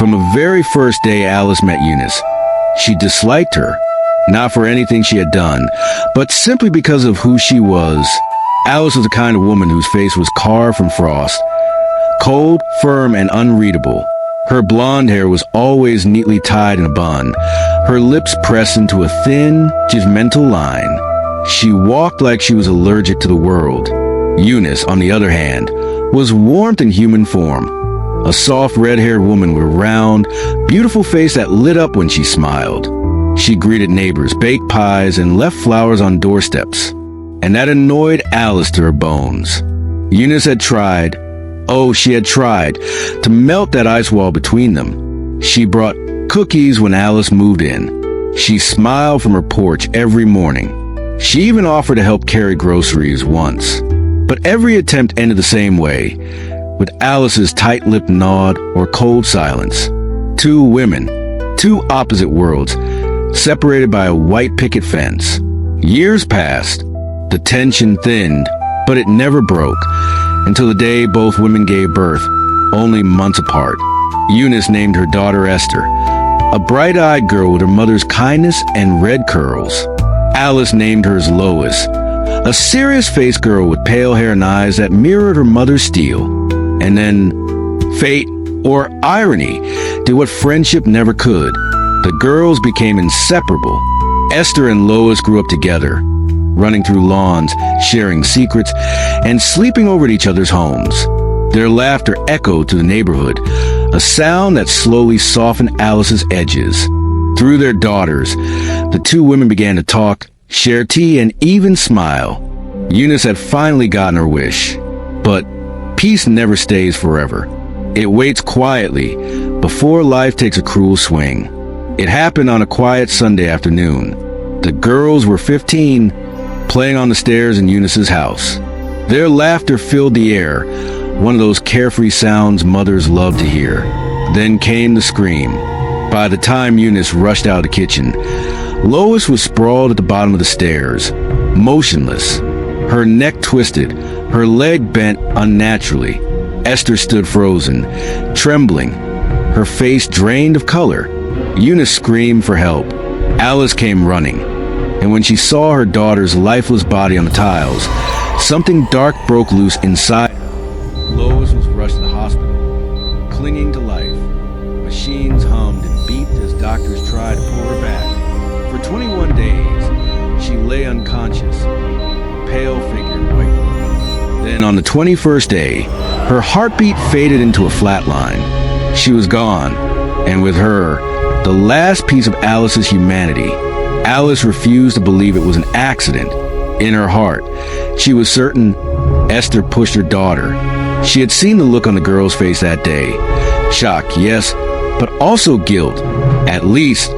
From the very first day Alice met Eunice, she disliked her, not for anything she had done, but simply because of who she was. Alice was the kind of woman whose face was carved from frost, cold, firm, and unreadable. Her blonde hair was always neatly tied in a bun, her lips pressed into a thin, judgmental line. She walked like she was allergic to the world. Eunice, on the other hand, was warmth in human form. A soft red-haired woman with a round, beautiful face that lit up when she smiled. She greeted neighbors, baked pies, and left flowers on doorsteps. And that annoyed Alice to her bones. Eunice had tried, she had tried, to melt that ice wall between them. She brought cookies when Alice moved in. She smiled from her porch every morning. She even offered to help carry groceries once. But every attempt ended the same way, with Alice's tight-lipped nod or cold silence. Two women, two opposite worlds, separated by a white picket fence. Years passed. The tension thinned, but it never broke, until the day both women gave birth, only months apart. Eunice named her daughter Esther, a bright-eyed girl with her mother's kindness and red curls. Alice named hers Lois, a serious-faced girl with pale hair and eyes that mirrored her mother's steel. And then, fate, or irony, did what friendship never could. The girls became inseparable. Esther and Lois grew up together, running through lawns, sharing secrets, and sleeping over at each other's homes. Their laughter echoed through the neighborhood, a sound that slowly softened Alice's edges. Through their daughters, the two women began to talk, share tea, and even smile. Eunice had finally gotten her wish. But peace never stays forever. It waits quietly before life takes a cruel swing. It happened on a quiet Sunday afternoon. The girls were 15, playing on the stairs in Eunice's house. Their laughter filled the air, one of those carefree sounds mothers love to hear. Then came the scream. By the time Eunice rushed out of the kitchen, Lois was sprawled at the bottom of the stairs, motionless, her neck twisted, her leg bent unnaturally. Esther stood frozen, trembling, her face drained of color. Eunice screamed for help. Alice came running, and when she saw her daughter's lifeless body on the tiles, something dark broke loose inside her. Lois was rushed to the hospital, clinging to life. Machines hummed and beeped as doctors tried to pull her back. For 21 days, she lay unconscious, a pale figure in white robes. Then on the 21st day, her heartbeat faded into a flat line. She was gone, and with her, the last piece of Alice's humanity. Alice refused to believe it was an accident. In her heart, she was certain Esther pushed her daughter. She had seen the look on the girl's face that day. Shock, yes, but also guilt. At least,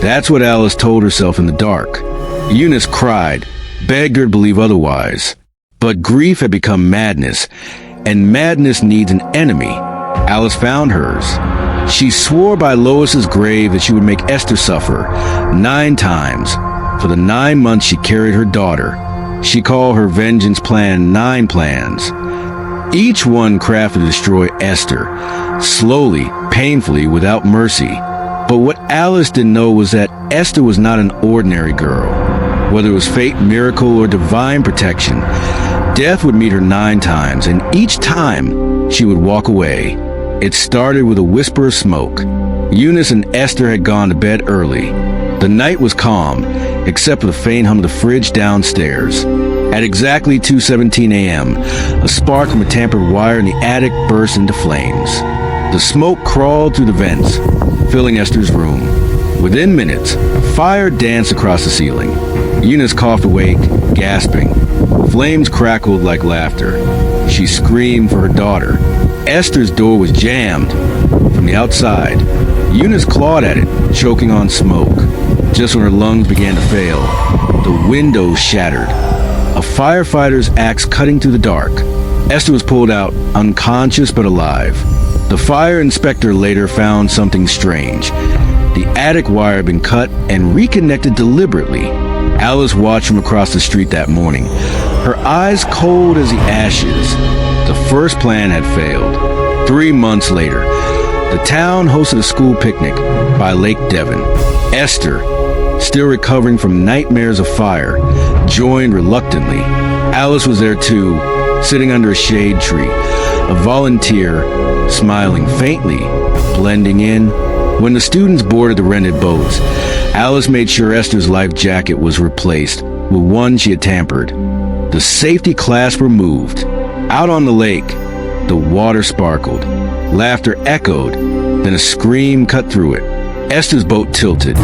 that's what Alice told herself in the dark. Eunice cried, begged her to believe otherwise. But grief had become madness, and madness needs an enemy. Alice found hers. She swore by Lois's grave that she would make Esther suffer 9 times for the 9 months she carried her daughter. She called her vengeance plan 9 plans. Each one crafted to destroy Esther, slowly, painfully, without mercy. But what Alice didn't know was that Esther was not an ordinary girl. Whether it was fate, miracle, or divine protection, death would meet her 9 times, and each time she would walk away. It started with a whisper of smoke. Eunice and Esther had gone to bed early. The night was calm, except for the faint hum of the fridge downstairs. At exactly 2:17 a.m., a spark from a tampered wire in the attic burst into flames. The smoke crawled through the vents, filling Esther's room. Within minutes, fire danced across the ceiling. Eunice coughed awake, gasping. Flames crackled like laughter. She screamed for her daughter. Esther's door was jammed from the outside. Eunice clawed at it, choking on smoke. Just when her lungs began to fail, the windows shattered. A firefighter's axe cutting through the dark. Esther was pulled out, unconscious but alive. The fire inspector later found something strange. The attic wire had been cut and reconnected deliberately. Alice watched from across the street that morning, her eyes cold as the ashes. The first plan had failed. 3 months later, The town hosted a school picnic by Lake Devon. Esther, still recovering from nightmares of fire, joined reluctantly. Alice was there too, sitting under a shade tree, a volunteer, smiling faintly, blending in. When the students boarded the rented boats, Alice made sure Esther's life jacket was replaced with one she had tampered. The safety clasp removed. Out on the lake, the water sparkled. Laughter echoed, then a scream cut through it. Esther's boat tilted.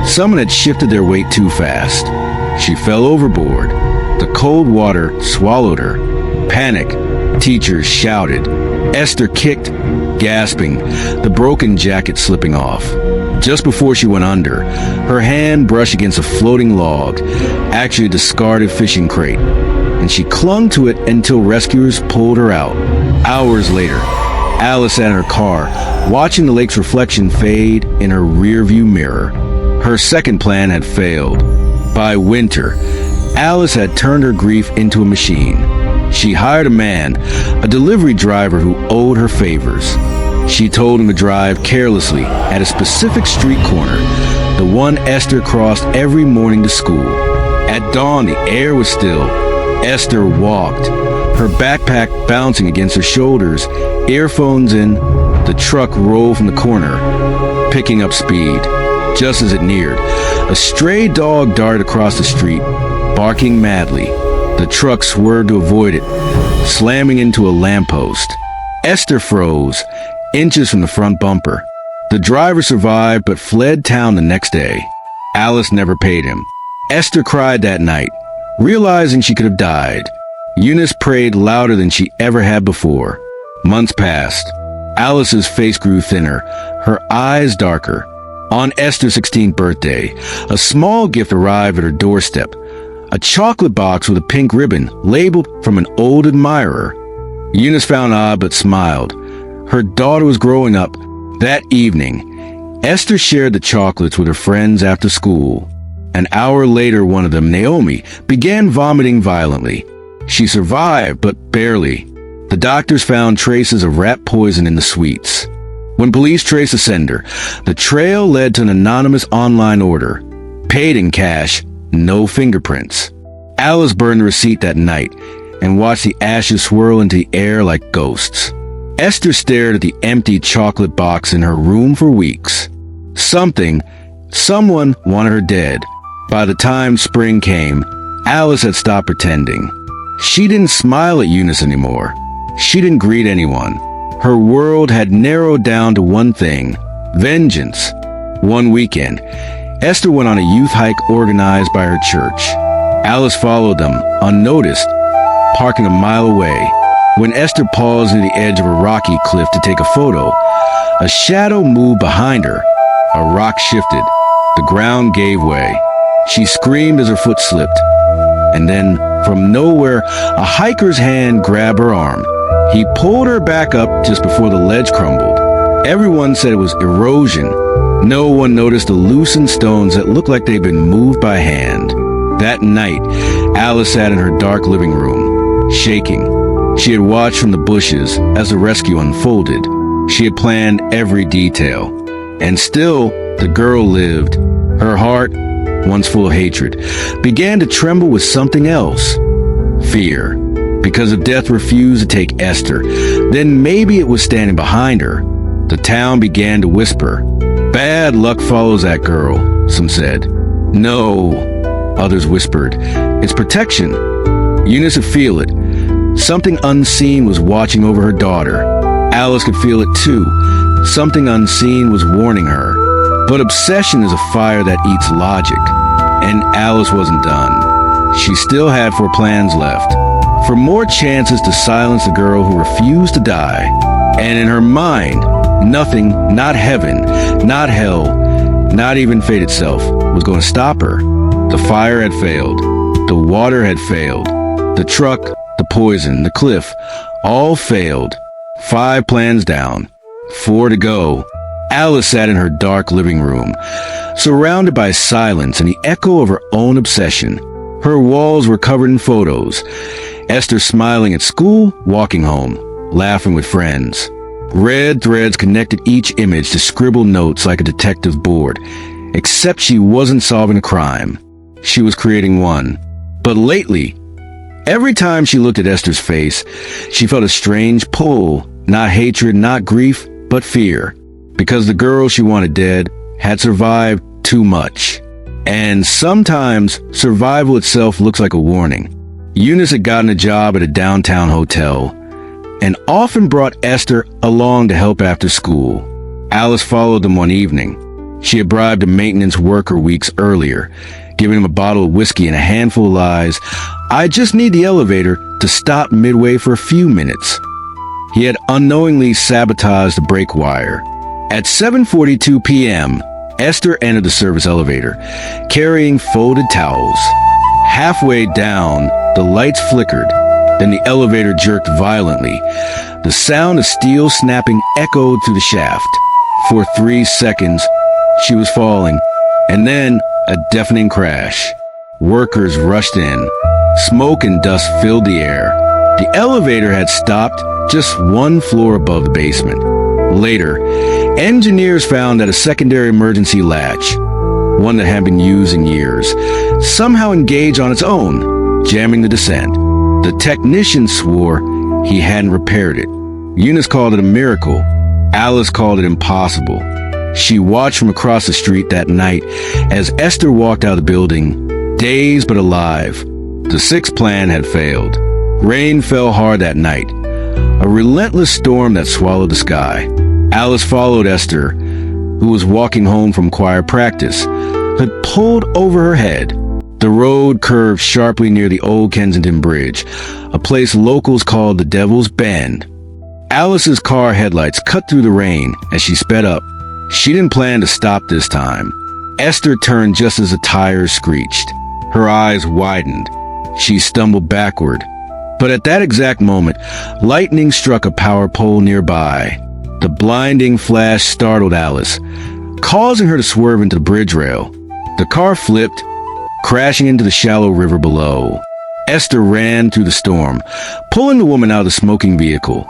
Someone had shifted their weight too fast. She fell overboard. The cold water swallowed her. Panic. Teachers shouted. Esther kicked, gasping, the broken jacket slipping off. Just before she went under, her hand brushed against a floating log, actually a discarded fishing crate, and she clung to it until rescuers pulled her out. Hours later, Alice sat in her car, watching the lake's reflection fade in her rearview mirror. Her second plan had failed. By winter, Alice had turned her grief into a machine. She hired a man, a delivery driver who owed her favors. She told him to drive carelessly at a specific street corner, the one Esther crossed every morning to school. At dawn, the air was still. Esther walked, her backpack bouncing against her shoulders, earphones in. The truck rolled from the corner, picking up speed. Just as it neared, a stray dog darted across the street, barking madly. The truck swerved to avoid it, slamming into a lamppost. Esther froze, inches from the front bumper. The driver survived but fled town the next day. Alice never paid him. Esther cried that night, realizing she could have died. Eunice prayed louder than she ever had before. Months passed. Alice's face grew thinner, her eyes darker. On Esther's 16th birthday, a small gift arrived at her doorstep. A chocolate box with a pink ribbon, labeled from an old admirer. Eunice found odd but smiled. Her daughter was growing up. That evening, Esther shared the chocolates with her friends after school. An hour later, one of them, Naomi, began vomiting violently. She survived, but barely. The doctors found traces of rat poison in the sweets. When police traced the sender, the trail led to an anonymous online order. Paid in cash, no fingerprints. Alice burned the receipt that night and watched the ashes swirl into the air like ghosts. Esther stared at the empty chocolate box in her room for weeks. Someone wanted her dead. By the time spring came, Alice had stopped pretending. She didn't smile at Eunice anymore. She didn't greet anyone. Her world had narrowed down to one thing: vengeance. One weekend, Esther went on a youth hike organized by her church. Alice followed them, unnoticed, parking a mile away. When Esther paused near the edge of a rocky cliff to take a photo, a shadow moved behind her. A rock shifted. The ground gave way. She screamed as her foot slipped. And then, from nowhere, a hiker's hand grabbed her arm. He pulled her back up just before the ledge crumbled. Everyone said it was erosion. No one noticed the loosened stones that looked like they'd been moved by hand. That night, Alice sat in her dark living room, shaking. She had watched from the bushes as the rescue unfolded. She had planned every detail. And still, the girl lived. Her heart, once full of hatred, began to tremble with something else. Fear. Because if death refused to take Esther, then maybe it was standing behind her. The town began to whisper. Bad luck follows that girl, some said. No, others whispered. It's protection. Eunice could feel it. Something unseen was watching over her daughter. Alice could feel it too. Something unseen was warning her. But obsession is a fire that eats logic. And Alice wasn't done. She still had 4 plans left. For more chances to silence the girl who refused to die. And in her mind, nothing, not heaven, not hell, not even fate itself, was going to stop her. The fire had failed. The water had failed. The truck, the poison, the cliff, all failed. 5 plans down. 4 to go. Alice sat in her dark living room, surrounded by silence and the echo of her own obsession. Her walls were covered in photos. Esther smiling at school, walking home, laughing with friends. Red threads connected each image to scribble notes like a detective board. Except she wasn't solving a crime. She was creating one. But lately, every time she looked at Esther's face, she felt a strange pull. Not hatred, not grief, but fear. Because the girl she wanted dead had survived too much. And sometimes survival itself looks like a warning. Eunice had gotten a job at a downtown hotel and often brought Esther along to help after school. Alice followed them one evening. She had bribed a maintenance worker weeks earlier, giving him a bottle of whiskey and a handful of lies. "I just need the elevator to stop midway for a few minutes." He had unknowingly sabotaged the brake wire. At 7:42 p.m., Esther entered the service elevator, carrying folded towels. Halfway down, the lights flickered. Then the elevator jerked violently. The sound of steel snapping echoed through the shaft. For 3 seconds, she was falling, and then a deafening crash. Workers rushed in. Smoke and dust filled the air. The elevator had stopped just one floor above the basement. Later, engineers found that a secondary emergency latch, one that had been used in years, somehow engaged on its own, jamming the descent. The technician swore he hadn't repaired it. Eunice called it a miracle. Alice called it impossible. She watched from across the street that night as Esther walked out of the building, dazed but alive. The sixth plan had failed. Rain fell hard that night, a relentless storm that swallowed the sky. Alice followed Esther, who was walking home from choir practice, had pulled over her head. The road curved sharply near the old Kensington Bridge, a place locals called the Devil's Bend. Alice's car headlights cut through the rain as she sped up. She didn't plan to stop this time. Esther turned just as the tires screeched. Her eyes widened. She stumbled backward. But at that exact moment, lightning struck a power pole nearby. The blinding flash startled Alice, causing her to swerve into the bridge rail. The car flipped, crashing into the shallow river below. Esther ran through the storm, pulling the woman out of the smoking vehicle.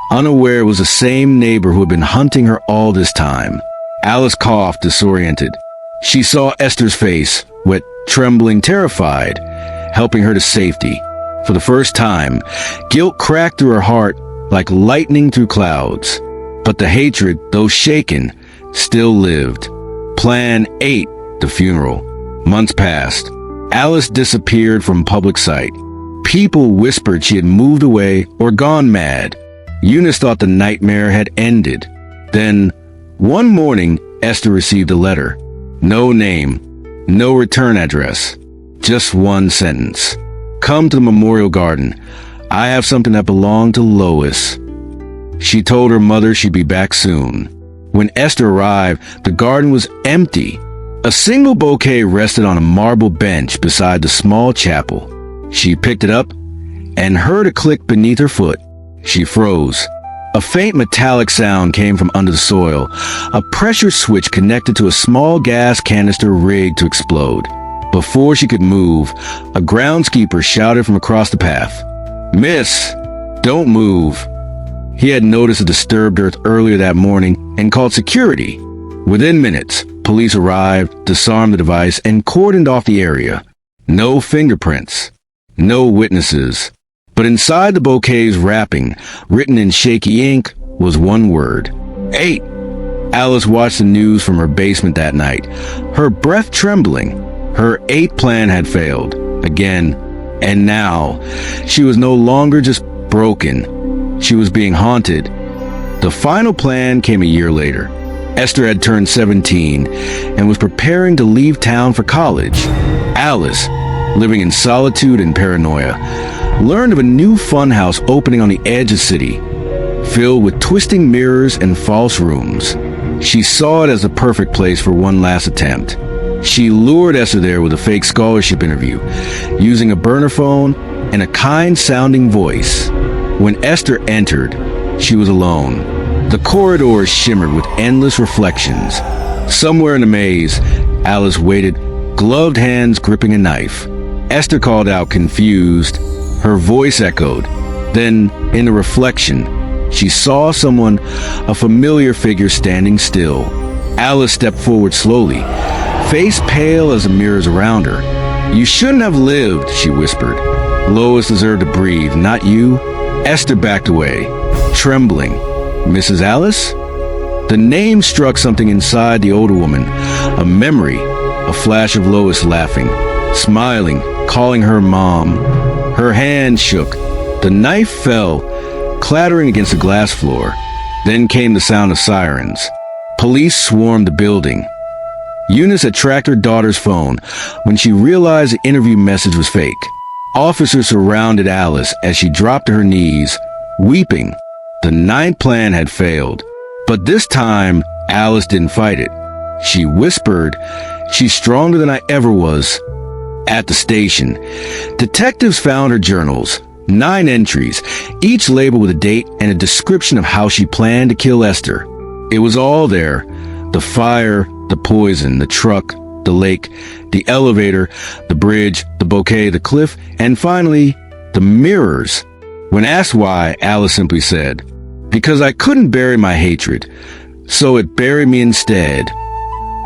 Unaware it was the same neighbor who had been hunting her all this time. Alice coughed, disoriented. She saw Esther's face, wet, trembling, terrified, helping her to safety. For the first time, guilt cracked through her heart like lightning through clouds. But the hatred, though shaken, still lived. Plan 8, the funeral. Months passed. Alice disappeared from public sight. People whispered she had moved away or gone mad. Eunice thought the nightmare had ended. Then, one morning, Esther received a letter. No name, no return address, just one sentence. "Come to the memorial garden. I have something that belonged to Lois." She told her mother she'd be back soon. When Esther arrived, the garden was empty. A single bouquet rested on a marble bench beside the small chapel. She picked it up and heard a click beneath her foot. She froze. A faint metallic sound came from under the soil. A pressure switch connected to a small gas canister rigged to explode. Before she could move, a groundskeeper shouted from across the path, "Miss, don't move." He had noticed the disturbed earth earlier that morning and called security. Within minutes, police arrived, disarmed the device, and cordoned off the area. No fingerprints, no witnesses. But inside the bouquet's wrapping, written in shaky ink, was one word: 8. Alice watched the news from her basement that night, her breath trembling. Her 8th plan had failed, again, and now she was no longer just broken. She was being haunted. The final plan came a year later. Esther had turned 17 and was preparing to leave town for college. Alice, living in solitude and paranoia, learned of a new funhouse opening on the edge of the city, filled with twisting mirrors and false rooms. She saw it as the perfect place for one last attempt. She lured Esther there with a fake scholarship interview, using a burner phone and a kind-sounding voice. When Esther entered, she was alone. The corridors shimmered with endless reflections. Somewhere in the maze, Alice waited, gloved hands gripping a knife. Esther called out, confused. Her voice echoed. Then, in the reflection, She saw someone, a familiar figure, standing still. Alice stepped forward slowly, face pale as the mirrors around her. "You shouldn't have lived," she whispered. "Lois deserved to breathe, not you." Esther backed away, trembling. "Mrs. Alice?" The name struck something inside the older woman, a memory, a flash of Lois laughing, smiling, calling her mom. Her hand shook. The knife fell, clattering against the glass floor. Then came the sound of sirens. Police swarmed the building. Eunice had tracked her daughter's phone when she realized the interview message was fake. Officers surrounded Alice as she dropped to her knees, weeping. The ninth plan had failed. But this time, Alice didn't fight it. She whispered, "She's stronger than I ever was." At the station, detectives found her journals, 9 entries, each labeled with a date and a description of how she planned to kill Esther. It was all there. The fire, the poison, the truck, the lake, the elevator, the bridge, the bouquet, the cliff, and finally, the mirrors. When asked why, Alice simply said, "Because I couldn't bury my hatred, so it buried me instead."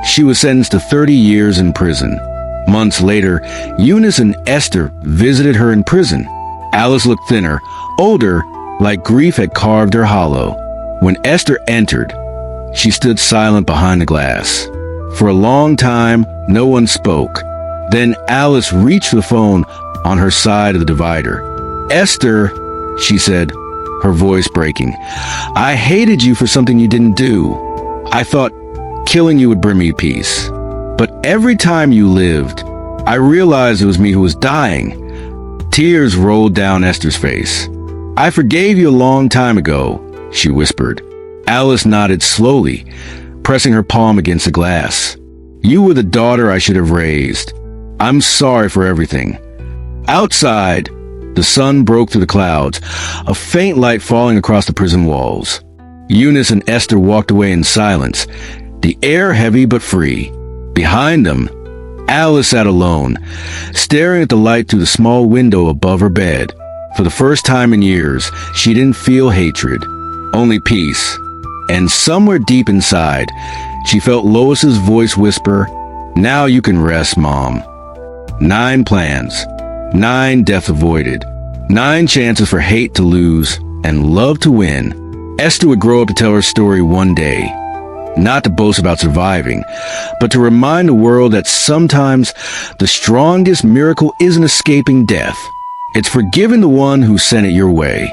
She was sentenced to 30 years in prison. Months later, Eunice and Esther visited her in prison. Alice looked thinner, older, like grief had carved her hollow. When Esther entered, she stood silent behind the glass. For a long time, no one spoke. Then Alice reached for the phone on her side of the divider. "Esther," she said, her voice breaking, "I hated you for something you didn't do. I thought killing you would bring me peace. But every time you lived, I realized it was me who was dying." Tears rolled down Esther's face. "I forgave you a long time ago," she whispered. Alice nodded slowly, pressing her palm against the glass. "You were the daughter I should have raised. I'm sorry for everything." Outside, the sun broke through the clouds, a faint light falling across the prison walls. Eunice and Esther walked away in silence, the air heavy but free. Behind them, Alice sat alone, staring at the light through the small window above her bed. For the first time in years, she didn't feel hatred, only peace. And somewhere deep inside, she felt Lois's voice whisper, "Now you can rest, Mom." 9 plans, 9 deaths avoided, 9 chances for hate to lose and love to win. Esther would grow up to tell her story one day, not to boast about surviving, but to remind the world that sometimes the strongest miracle isn't escaping death. It's forgiving the one who sent it your way.